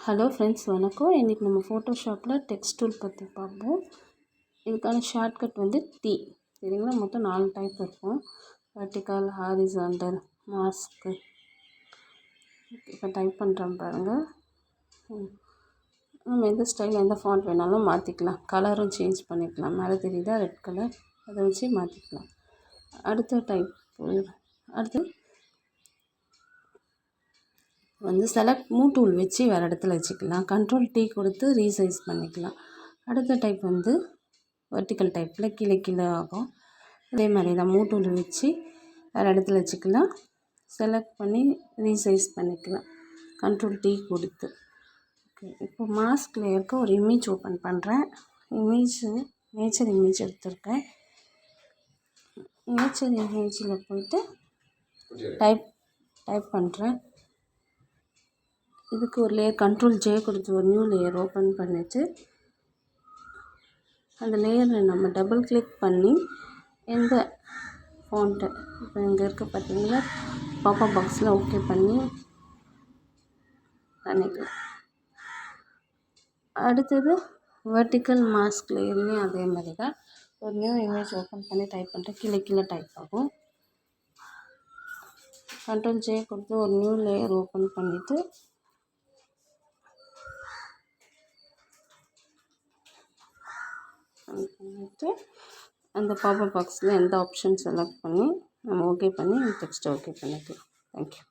Hello friends, வணக்கம். இன்றைக்கி நம்ம ஃபோட்டோஷாப்பில் டெக்ஸ்ட் டூல் பற்றி பார்ப்போம். இதுக்கான ஷார்ட்கட் வந்து T. சரிங்களா? மொத்தம் 4 டைப் இருக்கும். Vertical, horizontal, mask. இப்போ டைப் பண்ணுறோம் பாருங்கள். நம்ம எந்த ஸ்டைல், எந்த ஃபாண்ட் வேணாலும் மாற்றிக்கலாம். கலரும் சேஞ்ச் பண்ணிக்கலாம். மேலே தெரியுதா ரெட் கலர், அதை வச்சு மாற்றிக்கலாம். அடுத்த டைப் அடுத்து வந்து செலக்ட் மூவ் டூல் வச்சு வேறு இடத்துல வச்சுக்கலாம். கண்ட்ரோல் T கொடுத்து ரீசைஸ் பண்ணிக்கலாம். அடுத்த டைப் வந்து வெர்டிக்கல் டைப்பில் கீழே கீழே ஆகும். அதே மாதிரி தான் மூவ் டூல் வச்சு வேறு இடத்துல வச்சுக்கலாம். செலக்ட் பண்ணி ரீசைஸ் பண்ணிக்கலாம். கண்ட்ரோல் T கொடுத்து. ஓகே, இப்போ மாஸ்க் லேயருக்கு ஒரு இமேஜ் ஓப்பன் பண்ணுறேன். நேச்சர் இமேஜ் எடுத்திருக்கேன். நேச்சர் இமேஜில் போய்ட்டு டைப் பண்ணுறேன். இதுக்கு ஒரு லேயர் கண்ட்ரோல் J கொடுத்து ஒரு நியூ லேயர் ஓப்பன் பண்ணிவிட்டு அந்த லேயரை நம்ம டபுள் கிளிக் பண்ணி எந்த ஃபாண்ட்டு இப்போ இங்கே இருக்க பார்த்தீங்களா, பாப்பா பாக்ஸில் ஓகே பண்ணிக்கலாம். அடுத்தது வெர்டிக்கல் மாஸ்க் லேயர்லேயும் அதே மாதிரி தான் ஒரு நியூ இமேஜ் ஓப்பன் பண்ணி டைப் பண்ணுறேன். கீழே கீழே டைப் ஆகும். கண்ட்ரோல் J கொடுத்து ஒரு நியூ லேயர் ஓப்பன் பண்ணிவிட்டு அந்த பாப்பப் பாக்ஸில் எந்த ஆப்ஷன் செலக்ட் பண்ணி நம்ம ஓகே பண்ணி டெக்ஸ்ட்டை ஓகே பண்ணிக்கலாம். தேங்க்யூ.